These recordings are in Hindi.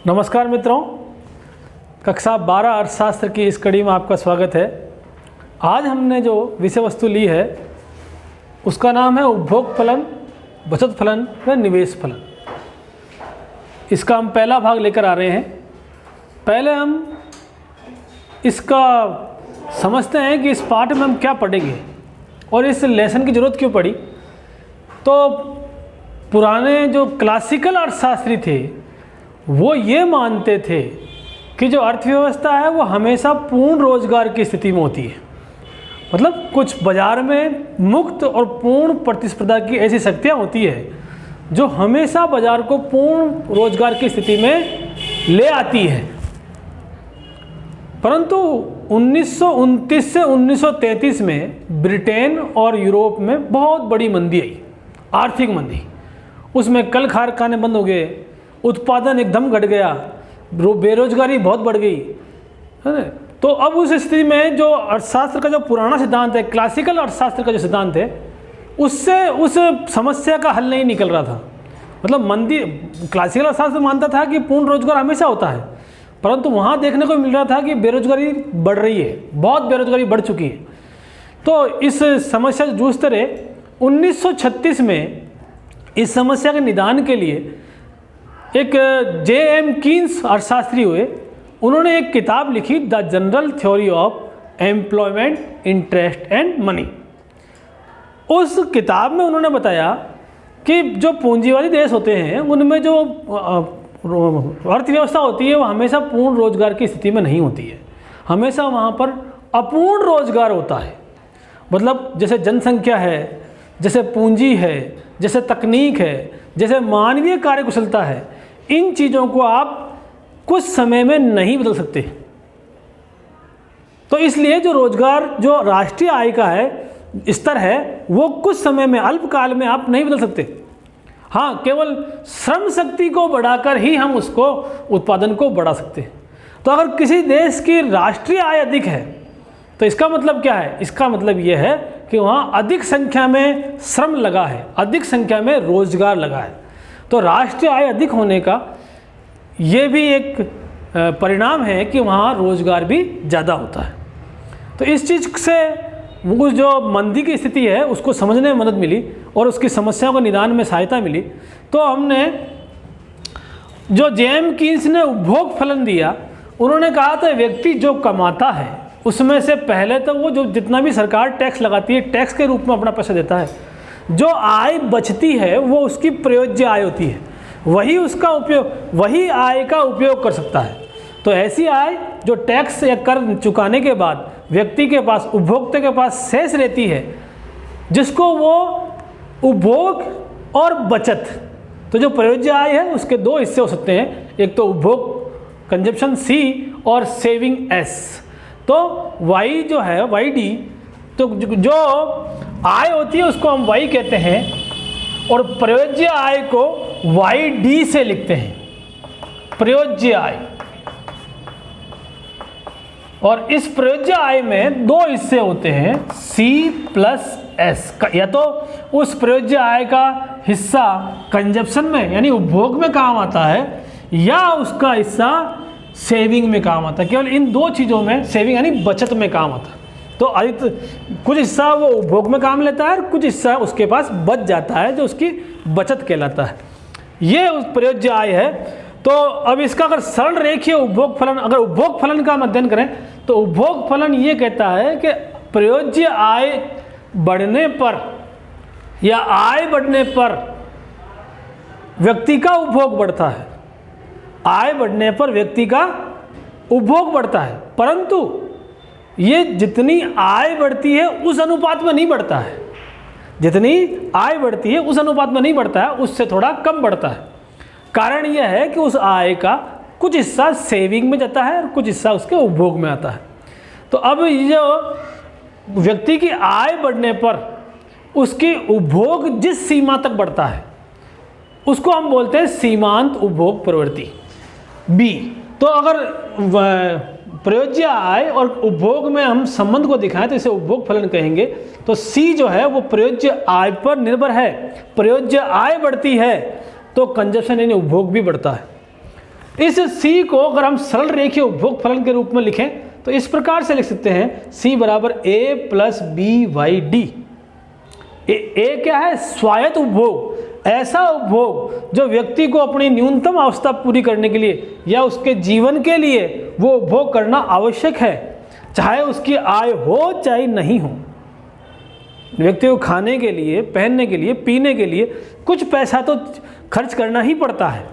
नमस्कार मित्रों, कक्षा 12 अर्थशास्त्र की इस कड़ी में आपका स्वागत है। आज हमने जो विषय वस्तु ली है उसका नाम है उपभोग फलन, बचत फलन व निवेश फलन। इसका हम पहला भाग लेकर आ रहे हैं। पहले हम इसका समझते हैं कि इस पाठ में हम क्या पढ़ेंगे और इस लेसन की ज़रूरत क्यों पड़ी। तो पुराने जो क्लासिकल अर्थशास्त्री थे वो ये मानते थे कि जो अर्थव्यवस्था है वो हमेशा पूर्ण रोजगार की स्थिति में होती है। मतलब कुछ बाजार में मुक्त और पूर्ण प्रतिस्पर्धा की ऐसी शक्तियाँ होती है जो हमेशा बाजार को पूर्ण रोजगार की स्थिति में ले आती है। परंतु 1929 से 1933 में ब्रिटेन और यूरोप में बहुत बड़ी मंदी आई, आर्थिक मंदी। उसमें कल कारखाने बंद हो गए, उत्पादन एकदम घट गया, बेरोजगारी बहुत बढ़ गई, है ना। तो अब उस स्थिति में जो अर्थशास्त्र का जो पुराना सिद्धांत है, क्लासिकल अर्थशास्त्र का जो सिद्धांत है, उससे उस समस्या का हल नहीं निकल रहा था। मतलब मंदी, क्लासिकल अर्थशास्त्र मानता था कि पूर्ण रोजगार हमेशा होता है, परंतु वहाँ देखने को मिल रहा था कि बेरोजगारी बढ़ रही है, बहुत बेरोजगारी बढ़ चुकी है। तो इस समस्या से जूझते रहे। 1936 में इस समस्या के निदान के लिए एक J.M. कीन्स अर्थशास्त्री हुए। उन्होंने एक किताब लिखी, the general theory of employment, interest and money. उस किताब में उन्होंने बताया कि जो पूंजीवादी देश होते हैं उनमें जो अर्थव्यवस्था होती है वो हमेशा पूर्ण रोजगार की स्थिति में नहीं होती है, हमेशा वहाँ पर अपूर्ण रोजगार होता है। मतलब जैसे जनसंख्या है, जैसे पूंजी है, जैसे तकनीक है, जैसे मानवीय कार्यकुशलता है, इन चीज़ों को आप कुछ समय में नहीं बदल सकते। तो इसलिए जो रोजगार, जो राष्ट्रीय आय का है स्तर है, वो कुछ समय में, अल्पकाल में आप नहीं बदल सकते। हाँ, केवल श्रम शक्ति को बढ़ाकर ही हम उसको, उत्पादन को बढ़ा सकते हैं। तो अगर किसी देश की राष्ट्रीय आय अधिक है तो इसका मतलब क्या है? इसका मतलब ये है कि वहाँ अधिक संख्या में श्रम लगा है, अधिक संख्या में रोजगार लगा है। तो राष्ट्रीय आय अधिक होने का ये भी एक परिणाम है कि वहाँ रोजगार भी ज़्यादा होता है। तो इस चीज़ से वो जो मंदी की स्थिति है उसको समझने में मदद मिली और उसकी समस्याओं के निदान में सहायता मिली। तो हमने जो J.M. कीन्स ने उपभोग फलन दिया, उन्होंने कहा था व्यक्ति जो कमाता है उसमें से पहले तो वो जो जितना भी सरकार टैक्स लगाती है, टैक्स के रूप में अपना पैसा देता है। जो आय बचती है वो उसकी प्रयोज्य आय होती है, वही उसका उपयोग, वही आय का उपयोग कर सकता है। तो ऐसी आय जो टैक्स या कर चुकाने के बाद व्यक्ति के पास, उपभोक्ता के पास शेष रहती है, जिसको वो उपभोग और बचत, तो जो प्रयोज्य आय है उसके दो हिस्से हो सकते हैं, एक तो उपभोग कंजप्शन C और सेविंग S। तो Y जो है YD, तो जो आय होती है उसको हम Y कहते हैं और प्रयोज्य आय को YD से लिखते हैं, प्रयोज्य आय। और इस प्रयोज्य आय में दो हिस्से होते हैं, C प्लस S। या तो उस प्रयोज्य आय का हिस्सा कंजप्शन में यानी उपभोग में काम आता है, या उसका हिस्सा सेविंग में काम आता है। केवल इन दो चीज़ों में, सेविंग यानी बचत में काम आता है। तो कुछ हिस्सा वो उपभोग में काम लेता है और कुछ हिस्सा उसके पास बच जाता है जो उसकी बचत कहलाता है। ये उस प्रयोज्य आय है। तो अब इसका अगर सरल रेखीय उपभोग फलन, अगर उपभोग फलन का अध्ययन करें तो उपभोग फलन ये कहता है कि प्रयोज्य आय बढ़ने पर या आय बढ़ने पर व्यक्ति का उपभोग बढ़ता है, आय बढ़ने पर व्यक्ति का उपभोग बढ़ता है। परंतु ये जितनी आय बढ़ती है उस अनुपात में नहीं बढ़ता है, जितनी आय बढ़ती है उस अनुपात में नहीं बढ़ता है, उससे थोड़ा कम बढ़ता है। कारण यह है कि उस आय का कुछ हिस्सा सेविंग में जाता है और कुछ हिस्सा उसके उपभोग में आता है। तो अब ये जो व्यक्ति की आय बढ़ने पर उसकी उपभोग जिस सीमा तक बढ़ता है उसको हम बोलते हैं सीमांत उपभोग प्रवृत्ति B। तो अगर प्रयोज्य आय और उपभोग में हम संबंध को दिखाएं तो इसे उपभोग फलन कहेंगे। तो C जो है वो प्रयोज्य आय पर निर्भर है। प्रयोज्य आय बढ़ती है तो कंजप्शन यानी उपभोग भी बढ़ता है। इस C को अगर हम सरल रेखीय उपभोग फलन के रूप में लिखें तो इस प्रकार से लिख सकते हैं C बराबर A प्लस BYD। ए क्या है? स्वायत्त उपभोग, ऐसा उपभोग जो व्यक्ति को अपनी न्यूनतम आवश्यकता पूरी करने के लिए या उसके जीवन के लिए वो उपभोग करना आवश्यक है, चाहे उसकी आय हो चाहे नहीं हो। व्यक्ति को खाने के लिए, पहनने के लिए, पीने के लिए कुछ पैसा तो खर्च करना ही पड़ता है,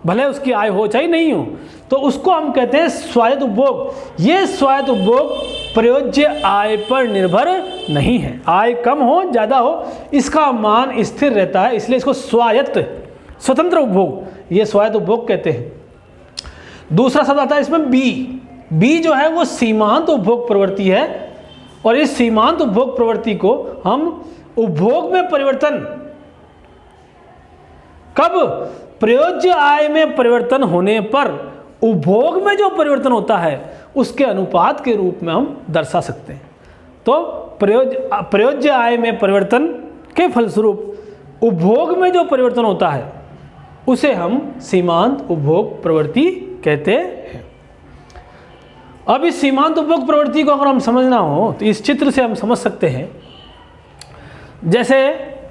भले उसकी आय हो चाहे नहीं हो। तो उसको हम कहते हैं स्वायत्त उपभोग। ये स्वायत्त उपभोग प्रयोज्य आय पर निर्भर नहीं है। आय कम हो ज़्यादा हो इसका मान स्थिर रहता है, इसलिए इसको स्वायत्त, स्वतंत्र उपभोग, ये स्वायत्त उपभोग कहते हैं। दूसरा शब्द आता है इसमें बी जो है वो सीमांत उपभोग प्रवृत्ति है, और इस सीमांत उपभोग प्रवृत्ति को हम उपभोग में परिवर्तन, कब? प्रयोज्य आय में परिवर्तन होने पर उपभोग में जो परिवर्तन होता है उसके अनुपात के रूप में हम दर्शा सकते हैं। तो प्रयोज्य आय में परिवर्तन के फलस्वरूप उपभोग में जो परिवर्तन होता है उसे हम सीमांत उपभोग प्रवृत्ति कहते हैं। अब इस सीमांत उपभोग प्रवृत्ति को अगर हम समझना हो तो इस चित्र से हम समझ सकते हैं। जैसे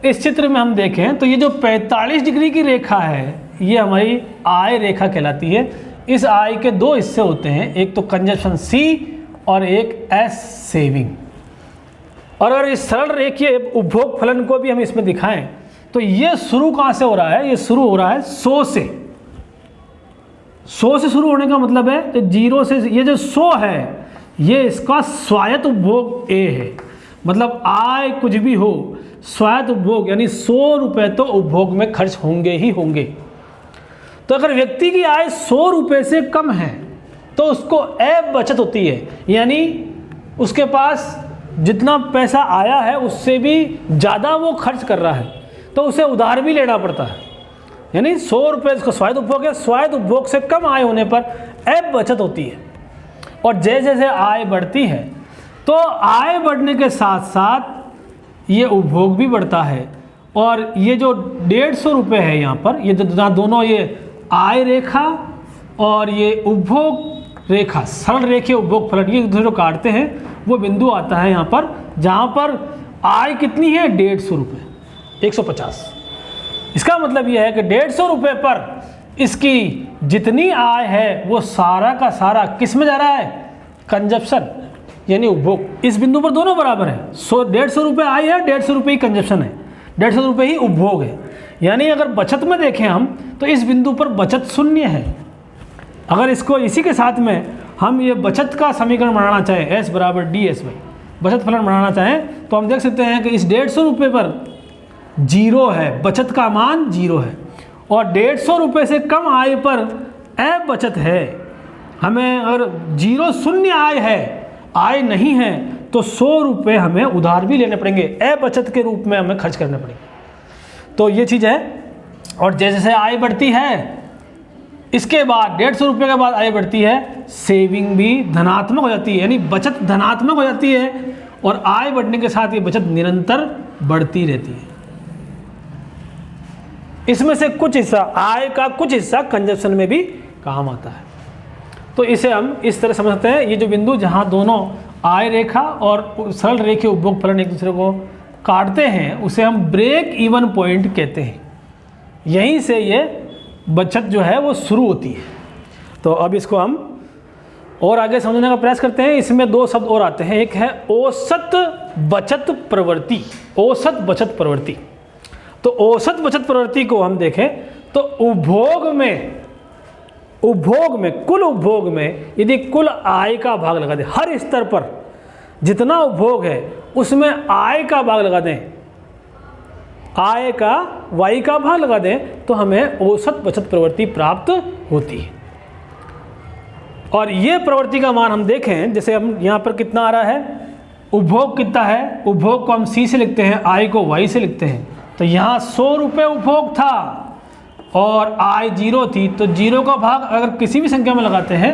इस चित्र में हम देखें तो ये जो 45 डिग्री की रेखा है ये हमारी आय रेखा कहलाती है। इस आय के दो हिस्से होते हैं, एक तो कंजप्शन C और एक S सेविंग। और अगर इस सरल रेखीय उपभोग फलन को भी हम इसमें दिखाएं तो ये शुरू कहाँ से हो रहा है? ये शुरू हो रहा है 100 से। 100 से शुरू होने का मतलब है तो 0 से, ये जो 100 है ये इसका स्वायत्त उपभोग A है। मतलब आय कुछ भी हो, स्वायत्त उपभोग यानी 100 रुपये तो उपभोग में खर्च होंगे ही होंगे। तो अगर व्यक्ति की आय 100 रुपये से कम है तो उसको बचत होती है, यानी उसके पास जितना पैसा आया है उससे भी ज़्यादा वो खर्च कर रहा है, तो उसे उधार भी लेना पड़ता है। यानी 100 रुपये इसका स्वायत्त उपभोग है, स्वायत्त उपभोग से कम आय होने पर बचत होती है। और जैसे जैसे आय बढ़ती है तो आय बढ़ने के साथ साथ ये उपभोग भी बढ़ता है। और ये जो 150 रुपये है यहाँ पर, ये दोनों, ये आय रेखा और ये उपभोग रेखा, सरल रेखीय उपभोग फलन, ये दूसरे काटते हैं, वो बिंदु आता है यहाँ पर जहाँ पर आय कितनी है? 150 रुपये, 150। इसका मतलब यह है कि 150 रुपये पर इसकी जितनी आय है वो सारा का सारा किस में जा रहा है? कंजप्शन यानी उपभोग। इस बिंदु पर दोनों बराबर है। 150 रुपये आय है, 150 रुपये ही कंजप्शन है, 150 रुपये ही उपभोग है। यानी अगर बचत में देखें हम तो इस बिंदु पर बचत शून्य है। अगर इसको इसी के साथ में हम ये बचत का समीकरण बनाना चाहें, S बराबर DSY, बचत फलन बनाना चाहें तो हम देख सकते हैं कि इस 150 रुपये पर 0 है, बचत का मान 0 है। और 150 रुपये से कम आय पर बचत है। हमें अगर 0 शून्य आय है, आय नहीं है, तो 100 रुपये हमें उधार भी लेने पड़ेंगे, बचत के रूप में हमें खर्च करने पड़ेंगे। तो ये चीज़ है। और जैसे जैसे आय बढ़ती है इसके बाद 150 रुपये के बाद आय बढ़ती है, सेविंग भी धनात्मक हो जाती है, यानी बचत धनात्मक हो जाती है। और आय बढ़ने के साथ ये बचत निरंतर बढ़ती रहती है। इसमें से कुछ हिस्सा, आय का कुछ हिस्सा कंजप्शन में भी काम आता है। तो इसे हम इस तरह समझते हैं, ये जो बिंदु जहाँ दोनों आय रेखा और सरल रेखीय उपभोग फलन एक दूसरे को काटते हैं उसे हम ब्रेक इवन पॉइंट कहते हैं। यहीं से ये बचत जो है वो शुरू होती है। तो अब इसको हम और आगे समझने का प्रयास करते हैं। इसमें 2 शब्द और आते हैं, एक है औसत बचत प्रवृत्ति। औसत बचत प्रवृत्ति, तो औसत बचत प्रवृत्ति को हम देखें तो उपभोग में कुल उपभोग में यदि कुल आय का भाग लगा दें, हर स्तर पर जितना उपभोग है उसमें आय का भाग लगा दें, आय का वाई का भाग लगा दें, तो हमें औसत बचत प्रवृत्ति प्राप्त होती है। और ये प्रवृत्ति का मान हम देखें, जैसे हम यहाँ पर कितना आ रहा है, उपभोग कितना है, उपभोग को हम C से लिखते हैं, आय को Y से लिखते हैं। तो यहाँ 100 रुपये उपभोग था और आय 0 थी, तो 0 का भाग अगर किसी भी संख्या में लगाते हैं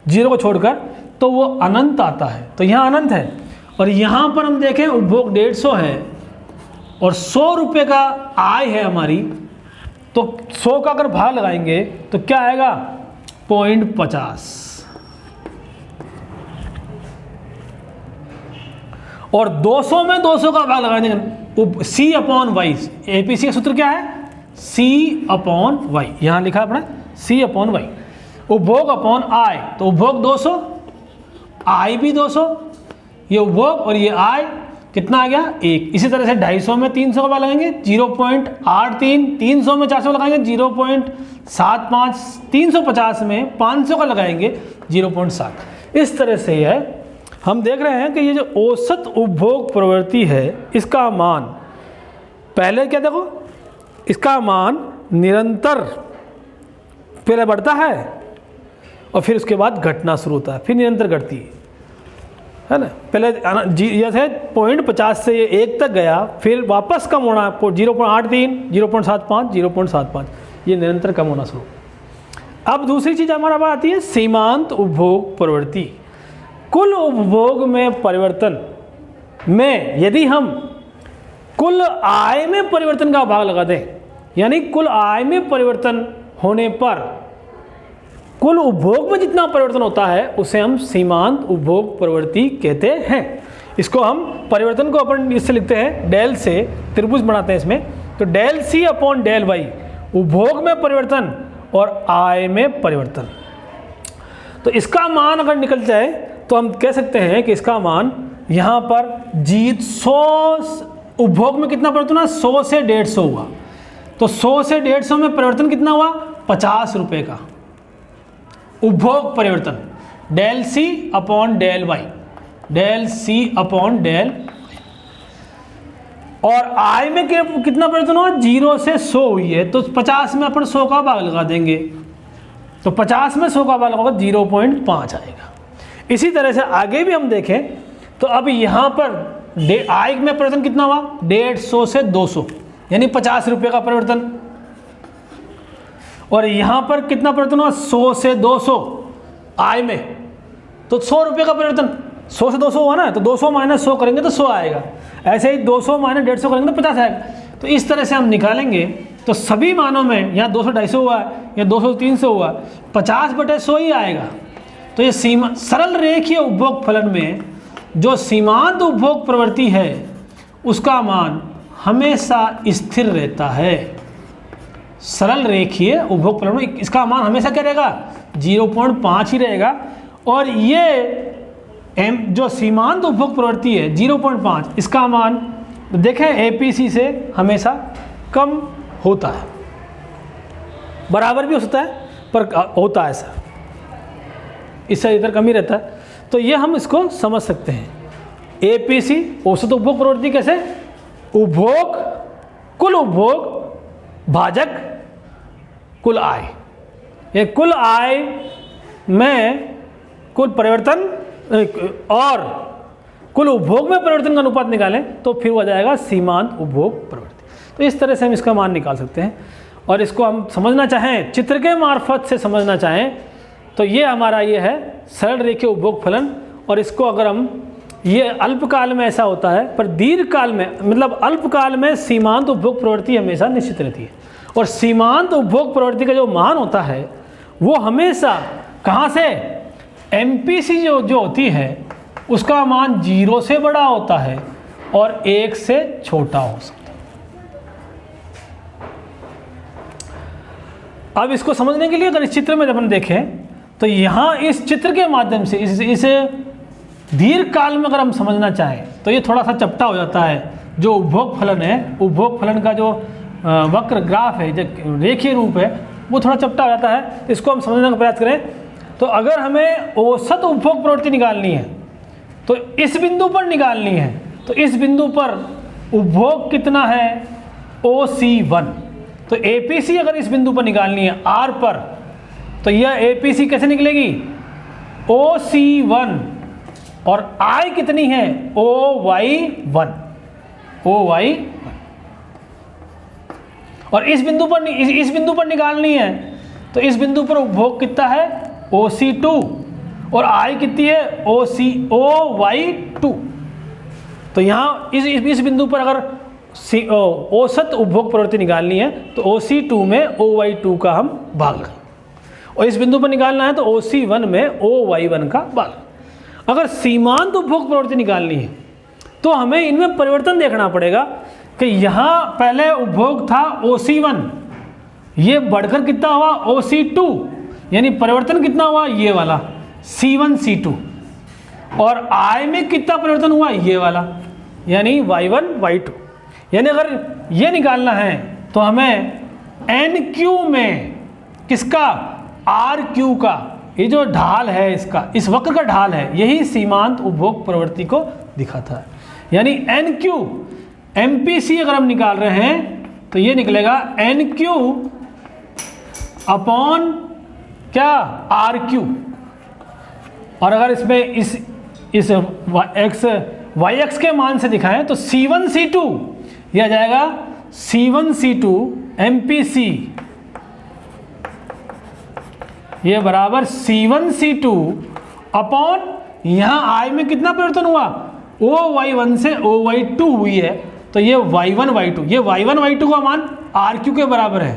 0 को छोड़कर तो वो अनंत आता है। तो यहाँ अनंत है। और यहाँ पर हम देखें उपभोग 150 है और 100 रुपये का आय है हमारी, तो 100 का अगर भाग लगाएंगे तो क्या आएगा 0.50, और 200 में 200 का भाग लगा देंगे C/Y। एपीसी का सूत्र क्या है C/Y, यहां लिखा है अपना C/Y। उपभोग अपॉन आय, तो उपभोग 200, आय भी 200, ये उपभोग और ये आय कितना आ गया 1। इसी तरह से 250 में 300 का भाग लगाएंगे 0.83, 300 में 400 लगाएंगे 0.75, 350 में 500 का लगाएंगे 0.7। इस तरह से है हम देख रहे हैं कि ये जो औसत उपभोग प्रवृत्ति है इसका मान, पहले क्या देखो, इसका मान निरंतर पहले बढ़ता है और फिर उसके बाद घटना शुरू होता है, फिर निरंतर घटती है ना। पहले जैसे 0.50 से ये 1 तक गया, फिर वापस कम होना 0.83, 0.75, 0.75, ये निरंतर कम होना शुरू। अब दूसरी चीज़ हमारा बात आती है सीमांत उपभोग प्रवृत्ति। कुल उपभोग में परिवर्तन में यदि हम कुल आय में परिवर्तन का भाग लगा दें, यानी कुल आय में परिवर्तन होने पर कुल उपभोग में जितना परिवर्तन होता है उसे हम सीमांत उपभोग प्रवृत्ति कहते हैं। इसको हम परिवर्तन को अपन इससे लिखते हैं डेल से, त्रिभुज बनाते हैं इसमें, तो डेल C/डेल Y उपभोग में परिवर्तन और आय में परिवर्तन। तो इसका मान अगर निकल जाए तो हम कह सकते हैं कि इसका मान यहाँ पर 100 उपभोग में कितना परिवर्तन हुआ 100 से 150 हुआ, तो 100 से 150 में परिवर्तन कितना हुआ 50 रुपये का उपभोग परिवर्तन, डेल C/डेल Y, डेल C/डेल, और आय में कितना परिवर्तन हुआ 0 से 100 हुई है, तो 50 में अपन 100 का भाग लगा देंगे, तो 50 में 100 का भाग लगाओगे 0.5 आएगा। इसी तरह से आगे भी हम देखें तो अब यहाँ पर आय में परिवर्तन कितना हुआ 150 से 200, यानी 50 रुपये का परिवर्तन, और यहाँ पर कितना परिवर्तन हुआ 100 से 200 आय में, तो 100 रुपये का परिवर्तन, 100 से 200 हुआ ना, तो 200 माइनस 100 करेंगे तो 100 आएगा, ऐसे ही 200 माइनस 150 करेंगे तो 50 आएगा। तो इस तरह से हम निकालेंगे तो सभी मानों में यहाँ 200 250 हुआ या 200 300 हुआ, 50/100 ही आएगा। तो ये सरल रेखीय उपभोग फलन में जो सीमांत उपभोग प्रवृत्ति है उसका मान हमेशा स्थिर रहता है। सरल रेखीय उपभोग फलन में इसका मान हमेशा क्या रहेगा 0.5 ही रहेगा, और ये जो सीमांत उपभोग प्रवृत्ति है 0.5, इसका मान देखें एपीसी से हमेशा कम होता है, बराबर भी हो सकता है पर होता है ऐसा, इससे इधर कम ही रहता है। तो ये हम इसको समझ सकते हैं। एपीसी औसत उपभोग प्रवृत्ति कैसे, उपभोग कुल उपभोग भाजक कुल आय, ये कुल आय में कुल परिवर्तन और कुल उपभोग में परिवर्तन का अनुपात निकालें तो फिर हो जाएगा सीमांत उपभोग प्रवृत्ति। तो इस तरह से हम इसका मान निकाल सकते हैं, और इसको हम समझना चाहें चित्र के मार्फत से समझना चाहें तो ये हमारा ये है सरल रेखीय उपभोग फलन, और इसको अगर हम ये अल्पकाल में ऐसा होता है पर दीर्घकाल में मतलब अल्पकाल में सीमांत उपभोग प्रवृत्ति हमेशा निश्चित रहती है, और सीमांत उपभोग प्रवृत्ति का जो मान होता है वो हमेशा कहाँ से एमपीसी जो होती है उसका मान 0 से बड़ा होता है और 1 से छोटा हो सकता है। अब इसको समझने के लिए अगर इस चित्र में अपन देखें तो यहाँ इस चित्र के माध्यम से इस दीर्घ काल में अगर हम समझना चाहें तो ये थोड़ा सा चपटा हो जाता है। जो उपभोग फलन है, उपभोग फलन का जो वक्र ग्राफ है, जो रेखीय रूप है, वो थोड़ा चपटा हो जाता है। इसको हम समझने का प्रयास करें तो अगर हमें औसत उपभोग प्रवृत्ति निकालनी है तो इस बिंदु पर निकालनी है, तो इस बिंदु पर उपभोग कितना है OC1, तो APC अगर इस बिंदु पर निकालनी है R पर तो यह APC कैसे निकलेगी OC1, और I कितनी है OY1, और इस बिंदु पर निकालनी है तो इस बिंदु पर उपभोग कितना है OC2 और I कितनी है OY2। तो यहाँ इस बिंदु पर अगर औसत उपभोग प्रवृत्ति निकालनी है तो OC2 में OY2 का हम भाग लें, और इस बिंदु पर निकालना है तो OC1 में OY1 का भाग। अगर सीमांत उपभोग प्रवृत्ति निकालनी है तो हमें इनमें परिवर्तन देखना पड़ेगा कि यहाँ पहले उपभोग था OC1, ये बढ़कर कितना हुआ OC2, यानी परिवर्तन कितना हुआ ये वाला C1 C2, और I में कितना परिवर्तन हुआ ये वाला यानी Y1 Y2। यानी अगर ये निकालना है तो हमें NQ में किसका RQ का, ये जो ढाल है इसका, इस वक्र का ढाल है, यही सीमांत उपभोग प्रवृत्ति को दिखाता है। यानी NQ MPC अगर हम निकाल रहे हैं तो ये निकलेगा NQ अपॉन क्या RQ, और अगर इसमें इस YX के मान से दिखाएं तो C1 C2 ये आ जाएगा C1 C2 MPC ये बराबर C1 C2 अपॉन यहाँ I में कितना परिवर्तन हुआ OY1 से OY2 हुई है तो ये Y1 Y2, ये Y1 Y2 का मान RQ के बराबर है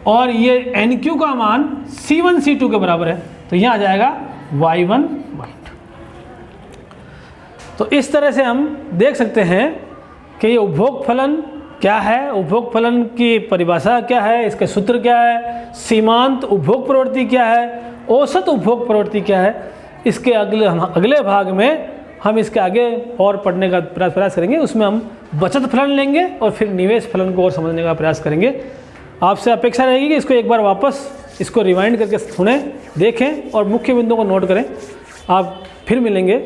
और ये NQ का मान C1 C2 के बराबर है, तो यहाँ आ जाएगा Y1 Y2। तो इस तरह से हम देख सकते हैं कि ये उपभोग फलन क्या है, उपभोग फलन की परिभाषा क्या है, इसके सूत्र क्या है, सीमांत उपभोग प्रवृत्ति क्या है, औसत उपभोग प्रवृत्ति क्या है। इसके अगले भाग में हम इसके आगे और पढ़ने का प्रयास करेंगे, उसमें हम बचत फलन लेंगे और फिर निवेश फलन को और समझने का प्रयास करेंगे। आपसे अपेक्षा रहेगी कि इसको एक बार वापस इसको रिवाइंड करके सुनें, देखें और मुख्य बिंदुओं को नोट करें। आप फिर मिलेंगे,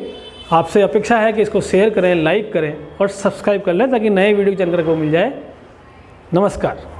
आपसे अपेक्षा है कि इसको शेयर करें, लाइक करें और सब्सक्राइब कर लें ताकि नए वीडियो की जानकारी को मिल जाए। नमस्कार।